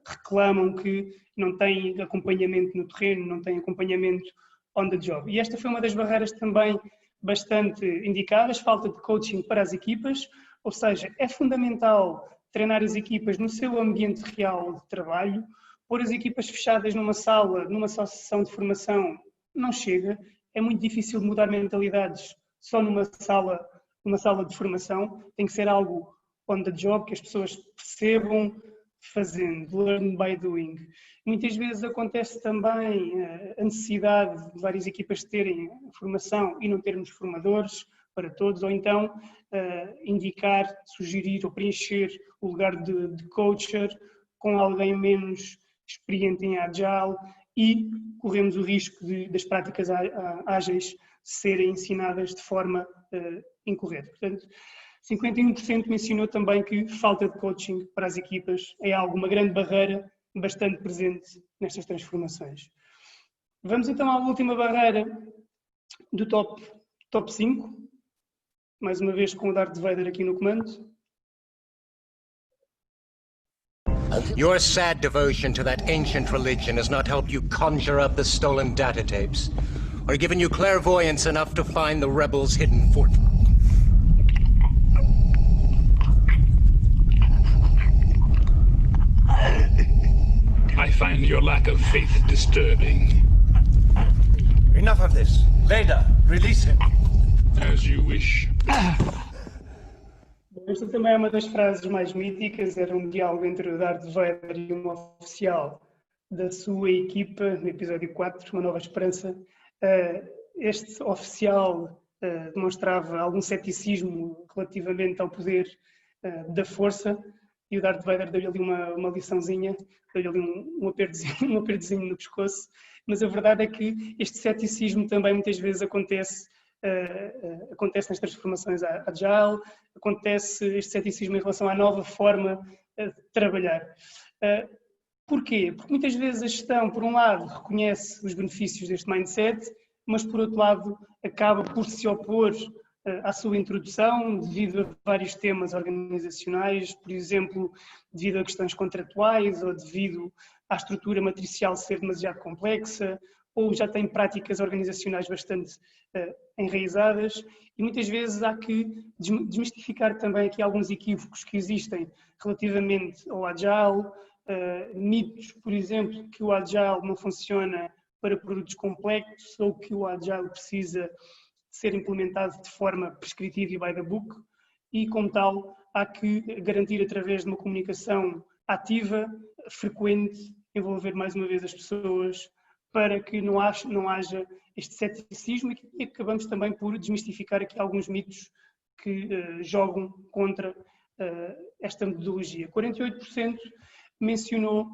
reclamam que não têm acompanhamento no terreno, não têm acompanhamento on the job. E esta foi uma das barreiras também bastante indicadas, falta de coaching para as equipas, ou seja, é fundamental treinar as equipas no seu ambiente real de trabalho, pôr as equipas fechadas numa sala, numa só sessão de formação, não chega, é muito difícil mudar mentalidades só numa sala de formação, tem que ser algo on the job, que as pessoas percebam fazendo, learn by doing. Muitas vezes acontece também a necessidade de várias equipas terem formação e não termos formadores para todos, ou então indicar, sugerir ou preencher o lugar de coacher com alguém menos experiente em Agile e corremos o risco das práticas ágeis serem ensinadas de forma incorreta. Portanto, 51% mencionou também que falta de coaching para as equipas é uma grande barreira bastante presente nestas transformações. Vamos então à última barreira do top 5, mais uma vez com o Darth Vader aqui no comando. Your sad devotion to that ancient religion has not helped you conjure up the stolen data tapes, or given you clairvoyance enough to find the rebels' hidden fort. I find your lack of faith disturbing. Enough of this. Vader, release him. As you wish. Esta também é uma das frases mais míticas, era um diálogo entre o Darth Vader e um oficial da sua equipa, no episódio 4, Uma Nova Esperança. Este oficial demonstrava algum ceticismo relativamente ao poder da força e o Darth Vader deu-lhe ali uma liçãozinha, deu-lhe ali um apertozinho no pescoço, mas a verdade é que este ceticismo também muitas vezes acontece nas transformações Agile, acontece este ceticismo em relação à nova forma de trabalhar. Porquê? Porque muitas vezes a gestão, por um lado, reconhece os benefícios deste mindset, mas por outro lado acaba por se opor à sua introdução devido a vários temas organizacionais, por exemplo, devido a questões contratuais ou devido à estrutura matricial ser demasiado complexa, ou já tem práticas organizacionais bastante enraizadas e muitas vezes há que desmistificar também aqui alguns equívocos que existem relativamente ao Agile, mitos, por exemplo, que o Agile não funciona para produtos complexos ou que o Agile precisa ser implementado de forma prescritiva e by the book, e como tal há que garantir através de uma comunicação ativa, frequente, envolver mais uma vez as pessoas para que não haja este ceticismo e acabamos também por desmistificar aqui alguns mitos que jogam contra esta metodologia. 48% mencionou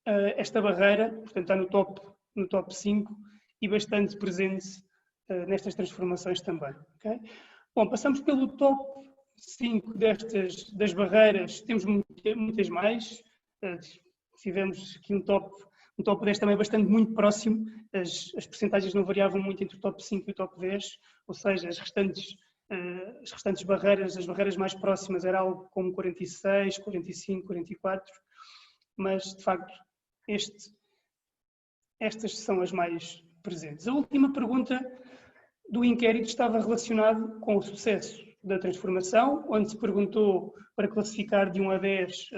esta barreira, portanto está no top 5 e bastante presente nestas transformações também. Okay? Bom, passamos pelo top 5 das barreiras, temos muitas mais, tivemos aqui um top 10 também bastante muito próximo, as percentagens não variavam muito entre o top 5 e o top 10, ou seja, as restantes barreiras, as barreiras mais próximas era algo como 46, 45, 44, mas de facto estas são as mais presentes. A última pergunta do inquérito estava relacionado com o sucesso da transformação, onde se perguntou para classificar de 1 a 10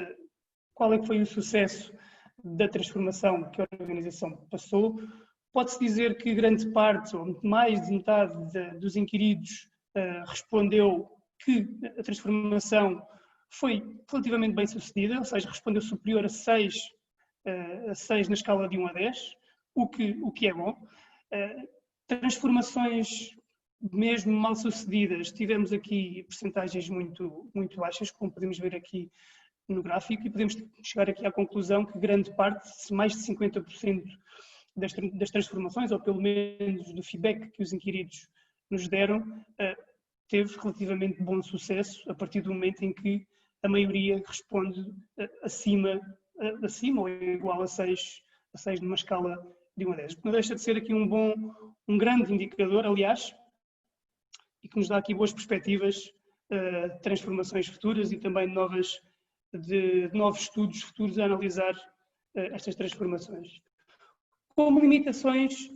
qual é que foi o sucesso da transformação que a organização passou. Pode-se dizer que grande parte, ou mais de metade dos inquiridos respondeu que a transformação foi relativamente bem sucedida, ou seja, respondeu superior a 6 na escala de 1 a 10, o que é bom. Transformações mesmo mal sucedidas, tivemos aqui percentagens muito, muito baixas, como podemos ver aqui no gráfico, e podemos chegar aqui à conclusão que grande parte, mais de 50% das transformações, ou pelo menos do feedback que os inquiridos nos deram, teve relativamente bom sucesso a partir do momento em que a maioria responde acima ou igual a 6 numa escala de 1 a 10. Não deixa de ser aqui um grande indicador, aliás, e que nos dá aqui boas perspectivas de transformações futuras e também de novos estudos futuros a analisar estas transformações. Como limitações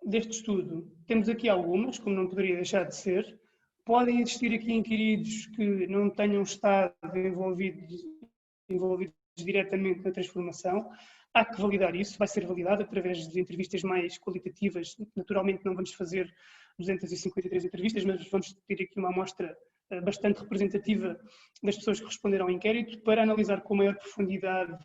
deste estudo, temos aqui algumas, como não poderia deixar de ser. Podem existir aqui inquiridos que não tenham estado envolvidos diretamente na transformação. Há que validar isso, vai ser validado através de entrevistas mais qualitativas. Naturalmente não vamos fazer 253 entrevistas, mas vamos ter aqui uma amostra bastante representativa das pessoas que responderam ao inquérito para analisar com maior profundidade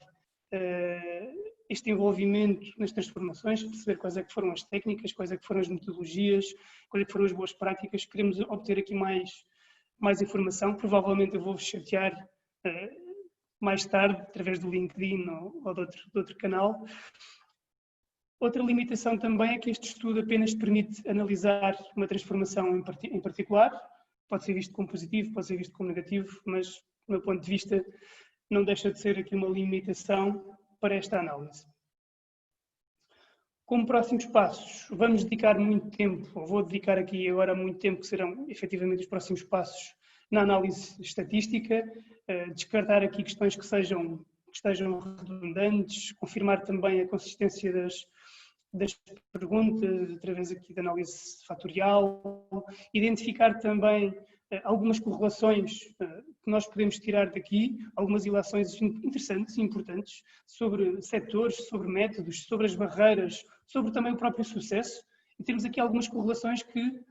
este envolvimento nas transformações, perceber quais é que foram as técnicas, quais é que foram as metodologias, quais é que foram as boas práticas. Queremos obter aqui mais informação. Provavelmente eu vou-vos chatear mais tarde, através do LinkedIn ou de outro canal. Outra limitação também é que este estudo apenas permite analisar uma transformação em particular. Pode ser visto como positivo, pode ser visto como negativo, mas, do meu ponto de vista, não deixa de ser aqui uma limitação para esta análise. Como próximos passos, vamos dedicar muito tempo, ou vou dedicar aqui agora muito tempo, que serão efetivamente os próximos passos na análise estatística, descartar aqui questões que estejam redundantes, confirmar também a consistência das perguntas, através aqui da análise fatorial, identificar também algumas correlações que nós podemos tirar daqui, algumas ilações interessantes e importantes sobre setores, sobre métodos, sobre as barreiras, sobre também o próprio sucesso, e temos aqui algumas correlações que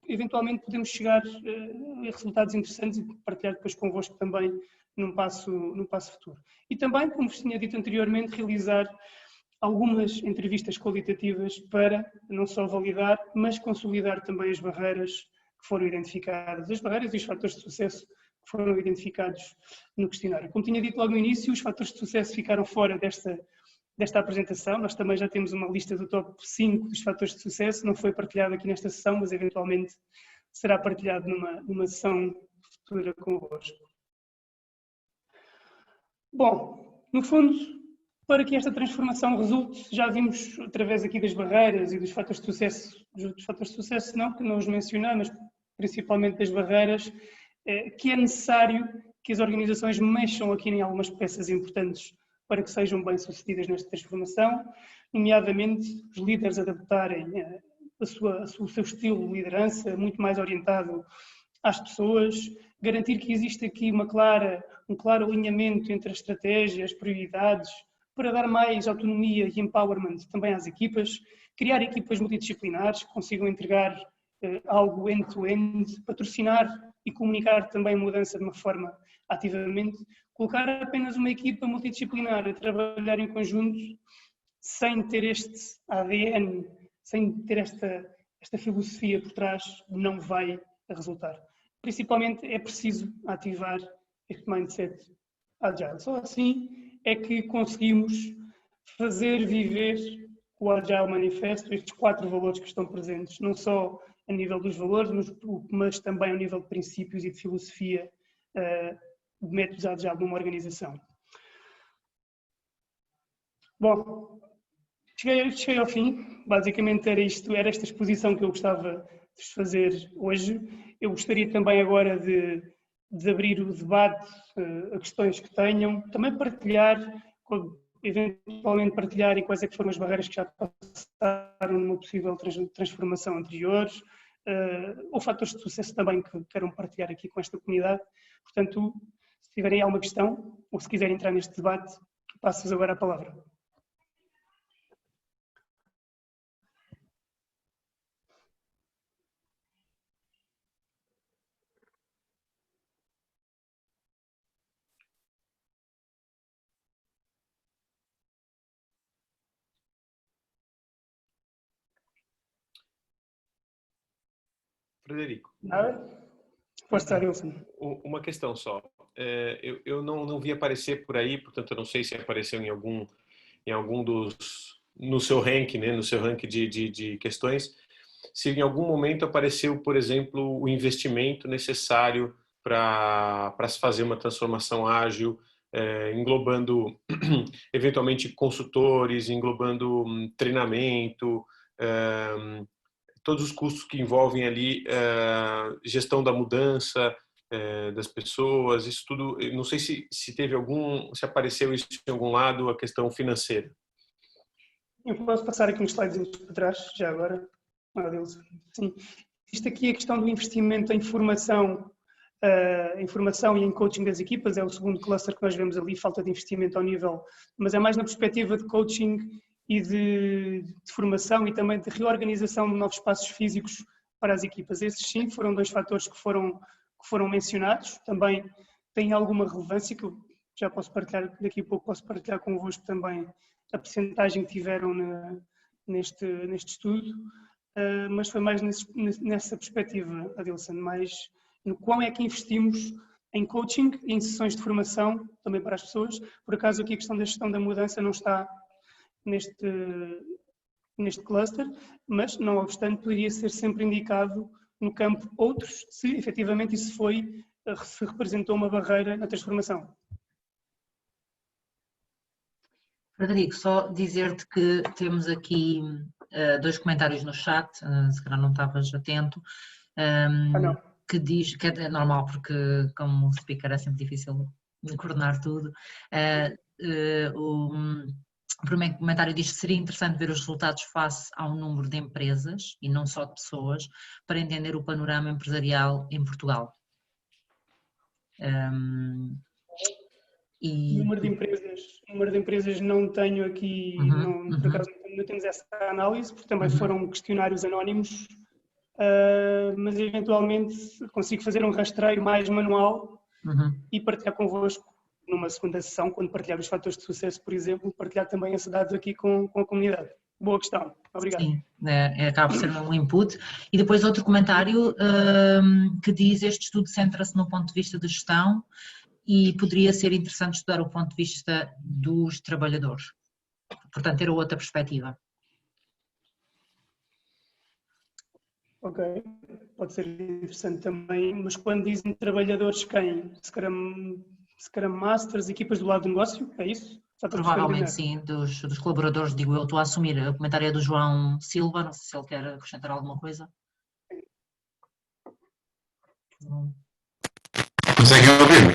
eventualmente podemos chegar a resultados interessantes e partilhar depois convosco também num passo futuro. E também, como vos tinha dito anteriormente, realizar algumas entrevistas qualitativas para não só validar, mas consolidar também as barreiras que foram identificadas, as barreiras e os fatores de sucesso que foram identificados no questionário. Como tinha dito logo no início, os fatores de sucesso ficaram fora desta apresentação. Nós também já temos uma lista do top 5 dos fatores de sucesso, não foi partilhado aqui nesta sessão, mas eventualmente será partilhado numa sessão futura convosco. Bom, no fundo, para que esta transformação resulte, já vimos através aqui das barreiras e dos fatores de sucesso, não, que não os mencionei, mas principalmente das barreiras, que é necessário que as organizações mexam aqui em algumas peças importantes para que sejam bem-sucedidas nesta transformação, nomeadamente os líderes adaptarem o seu estilo de liderança, muito mais orientado às pessoas, garantir que existe aqui um claro alinhamento entre a estratégia, as prioridades, para dar mais autonomia e empowerment também às equipas, criar equipas multidisciplinares que consigam entregar algo end-to-end, patrocinar e comunicar também mudança de uma forma ativamente, colocar apenas uma equipa multidisciplinar a trabalhar em conjunto sem ter este ADN, sem ter esta filosofia por trás, não vai resultar. Principalmente é preciso ativar este mindset agile. Só assim é que conseguimos fazer viver o Agile Manifesto, estes 4 valores que estão presentes, não só a nível dos valores, mas também ao nível de princípios e de filosofia de métodos Agile numa organização. Bom, cheguei ao fim. Basicamente era esta exposição que eu gostava de fazer hoje. Eu gostaria também agora de abrir o debate a questões que tenham, também eventualmente partilharem quais é que foram as barreiras que já passaram numa possível transformação anterior, ou fatores de sucesso também que queiram partilhar aqui com esta comunidade. Portanto, se tiverem alguma questão, ou se quiserem entrar neste debate, passo-vos agora a palavra. Frederico. Nada? Força, Adilson. Uma questão só. Eu não vi aparecer por aí, portanto eu não sei se apareceu em algum no seu ranking, né, no seu ranking de questões, se em algum momento apareceu, por exemplo, o investimento necessário para se fazer uma transformação ágil, englobando eventualmente consultores, englobando treinamento, todos os custos que envolvem ali gestão da mudança das pessoas, isso tudo. Não sei se teve se apareceu isso em algum lado, a questão financeira. Eu posso passar aqui uns slides para trás, já agora. Sim. Isto aqui é a questão do investimento em formação e em coaching das equipas, é o segundo cluster que nós vemos ali, falta de investimento ao nível, mas é mais na perspectiva de coaching e de formação e também de reorganização de novos espaços físicos para as equipas. Esses sim foram 2 fatores que foram mencionados, também têm alguma relevância, que eu já posso partilhar, daqui a pouco posso partilhar convosco também a percentagem que tiveram neste estudo, mas foi mais nessa perspectiva, Adilson, mais no quão é que investimos em coaching e em sessões de formação também para as pessoas. Por acaso aqui a questão da gestão da mudança não está neste cluster, mas não obstante poderia ser sempre indicado no campo outros, se efetivamente isso se representou uma barreira na transformação. Frederico, só dizer-te que temos aqui 2 comentários no chat, se calhar não estavas atento, que diz, que é normal porque como speaker é sempre difícil coordenar tudo. O primeiro comentário diz que seria interessante ver os resultados face ao número de empresas e não só de pessoas para entender o panorama empresarial em Portugal. Número de empresas não tenho aqui, por acaso não temos essa análise, porque também foram questionários anónimos, mas eventualmente consigo fazer um rastreio mais manual e partilhar convosco numa segunda sessão, quando partilhar os fatores de sucesso, por exemplo, partilhar também esses dados aqui com a comunidade. Boa questão, obrigado. Sim, acaba por ser um input. E depois outro comentário que diz: este estudo centra-se no ponto de vista da gestão e poderia ser interessante estudar o ponto de vista dos trabalhadores. Portanto, ter outra perspectiva. Ok, pode ser interessante também, mas quando dizem trabalhadores, quem? Scrum Masters, equipas do lado do negócio, é isso? Provavelmente sim, dos colaboradores, digo eu, estou a assumir. O comentário é do João Silva, não sei se ele quer acrescentar alguma coisa. Conseguem ouvir-me?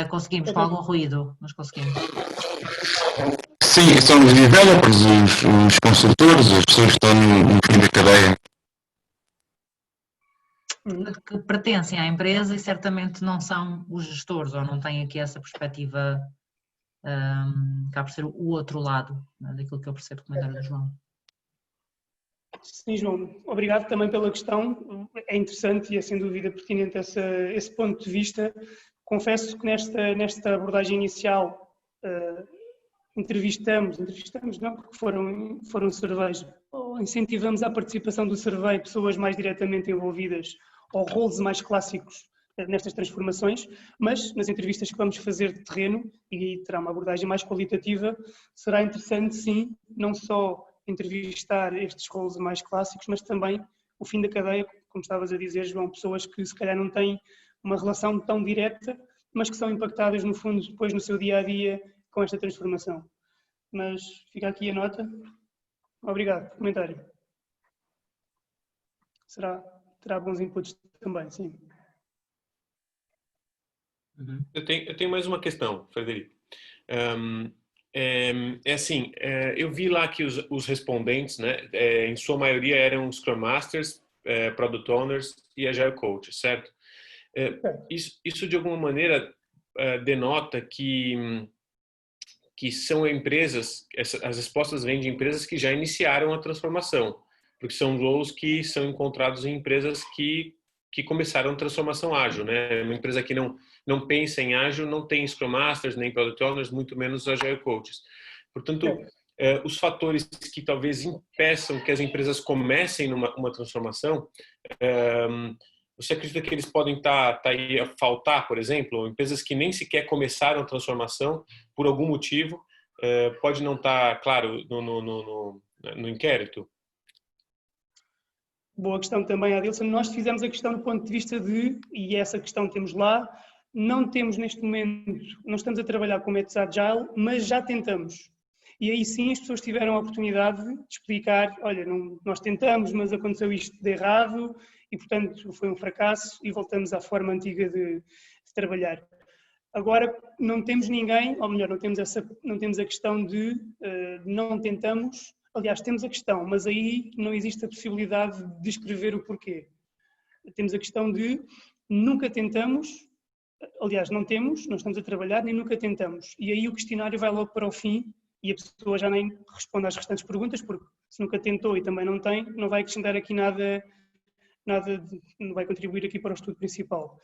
Conseguimos, com algum ruído, mas conseguimos. Sim, são os developers, os consultores, as pessoas que estão no fim da cadeia. Que pertencem à empresa e certamente não são os gestores, ou não têm aqui essa perspectiva acaba por ser o outro lado, né, daquilo que eu percebo do comentário do João. Sim, João, obrigado também pela questão, é interessante e é sem dúvida pertinente esse ponto de vista. Confesso que nesta abordagem inicial entrevistamos não, porque foram surveys, ou incentivamos a participação do survey pessoas mais diretamente envolvidas ou roles mais clássicos nestas transformações, mas nas entrevistas que vamos fazer de terreno, e terá uma abordagem mais qualitativa, será interessante sim, não só entrevistar estes roles mais clássicos, mas também o fim da cadeia, como estavas a dizer, João, pessoas que se calhar não têm uma relação tão direta, mas que são impactadas no fundo depois no seu dia-a-dia com esta transformação. Mas fica aqui a nota. Obrigado. Comentário. Terá bons inputs também, sim. Eu tenho mais uma questão, Frederico. Assim, eu vi lá que os respondentes, né, em sua maioria eram Scrum Masters, Product Owners e Agile Coaches, certo? Isso de alguma maneira denota que são empresas, as respostas vêm de empresas que já iniciaram a transformação, porque são roles que são encontrados em empresas que começaram a transformação ágil, né? Uma empresa que não pensa em ágil não tem Scrum Masters, nem Product Owners, muito menos Agile Coaches. Portanto, os fatores que talvez impeçam que as empresas comecem uma transformação, você acredita que eles podem estar aí a faltar, por exemplo, empresas que nem sequer começaram a transformação por algum motivo, pode não estar claro no inquérito? Boa questão também, Adilson. Nós fizemos a questão do ponto de vista e essa questão temos lá, não temos neste momento, não estamos a trabalhar com métodos Agile, mas já tentamos. E aí sim as pessoas tiveram a oportunidade de explicar, olha, nós tentamos, mas aconteceu isto de errado e, portanto, foi um fracasso e voltamos à forma antiga de trabalhar. Agora, não temos ninguém, ou melhor, não temos a questão de não tentamos. Aliás, temos a questão, mas aí não existe a possibilidade de descrever o porquê. Temos a questão de nunca tentamos, aliás, não estamos a trabalhar, nem nunca tentamos. E aí o questionário vai logo para o fim e a pessoa já nem responde às restantes perguntas, porque se nunca tentou e também não tem, não vai acrescentar aqui nada não vai contribuir aqui para o estudo principal.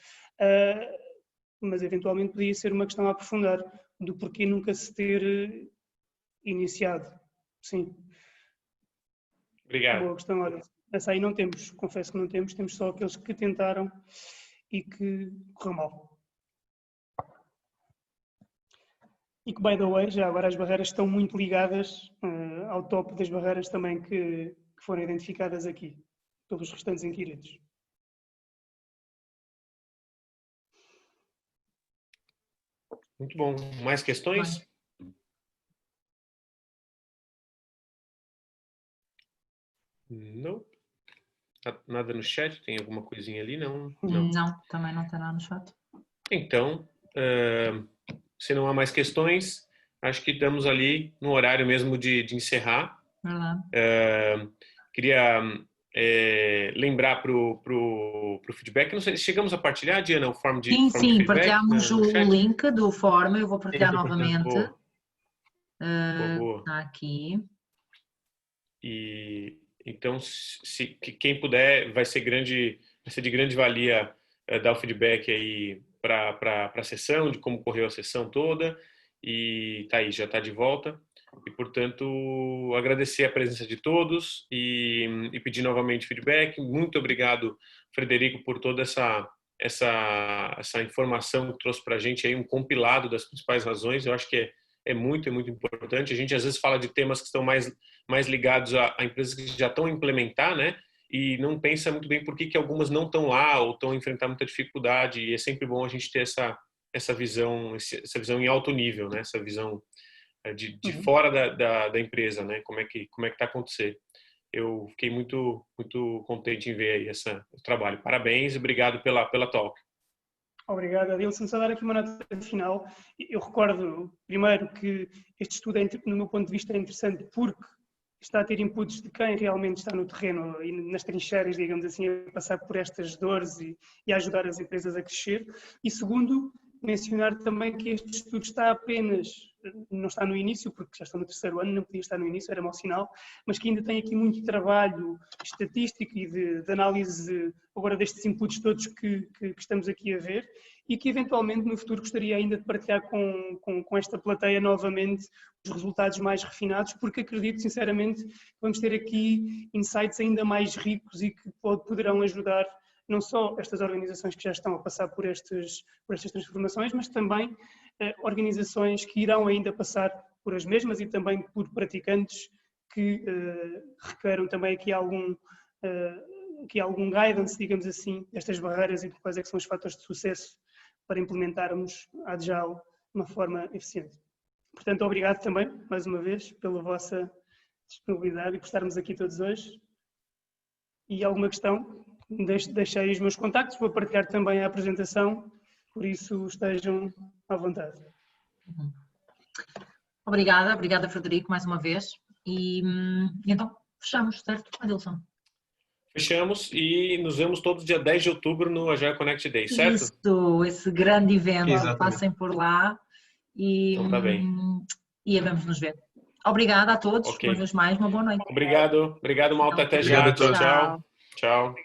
Mas eventualmente podia ser uma questão a aprofundar do porquê nunca se ter iniciado. Sim. Obrigado. Boa questão, olha. Essa aí não temos, confesso que não temos só aqueles que tentaram e que correu mal. E que, by the way, já agora as barreiras estão muito ligadas ao topo das barreiras também que foram identificadas aqui, pelos restantes inquiridos. Muito bom. Mais questões? Não. Nada no chat? Tem alguma coisinha ali? Não, também não tem nada no chat. Então, se não há mais questões, acho que estamos ali no horário mesmo de encerrar. Verdade. Queria lembrar para o feedback. Não sei, chegamos a partilhar, Diana, o form de feedback? Sim, partilhamos o link do form, eu vou partilhar novamente. Está aqui. E então, quem puder, vai ser de grande valia dar o feedback aí para a sessão, de como correu a sessão toda, e tá aí, já está de volta. E, portanto, agradecer a presença de todos e pedir novamente feedback. Muito obrigado, Frederico, por toda essa informação que trouxe para a gente aí, um compilado das principais razões. Eu acho que é muito importante. A gente às vezes fala de temas que estão mais ligados a empresas que já estão a implementar, né? E não pensa muito bem por que algumas não estão lá ou estão a enfrentar muita dificuldade. E é sempre bom a gente ter essa visão em alto nível, né? Essa visão de fora da empresa, né? Como é que está acontecendo. Eu fiquei muito contente em ver aí o trabalho. Parabéns e obrigado pela talk. Obrigado, Adilson. Só dar aqui uma nota final. Eu recordo, primeiro, que este estudo, no meu ponto de vista, é interessante porque está a ter inputs de quem realmente está no terreno e nas trincheiras, digamos assim, a passar por estas dores e a ajudar as empresas a crescer. E segundo, mencionar também que este estudo está apenas não está no início, porque já estão no 3º ano, não podia estar no início, era mau sinal, mas que ainda tem aqui muito trabalho estatístico e de análise agora destes inputs todos que estamos aqui a ver, e que eventualmente no futuro gostaria ainda de partilhar com esta plateia novamente os resultados mais refinados, porque acredito sinceramente que vamos ter aqui insights ainda mais ricos e que poderão ajudar não só estas organizações que já estão a passar por estas transformações, mas também organizações que irão ainda passar por as mesmas e também por praticantes que requeram também aqui algum guidance, digamos assim, destas barreiras e de quais é que são os fatores de sucesso para implementarmos a Agile de uma forma eficiente. Portanto, obrigado também, mais uma vez, pela vossa disponibilidade e por estarmos aqui todos hoje. E alguma questão? Deixei os meus contactos, vou partilhar também a apresentação, por isso estejam à vontade. Obrigada Frederico, mais uma vez. E então, fechamos, certo, Adilson? Fechamos e nos vemos todos dia 10 de outubro no Agile Connect Day, certo? Isso, esse grande evento. Exatamente. Passem por lá e, então, tá bem. E vamos nos ver. Obrigada a todos, uma vez mais, uma boa noite. Obrigado, Malta, até já. Tchau. Tchau.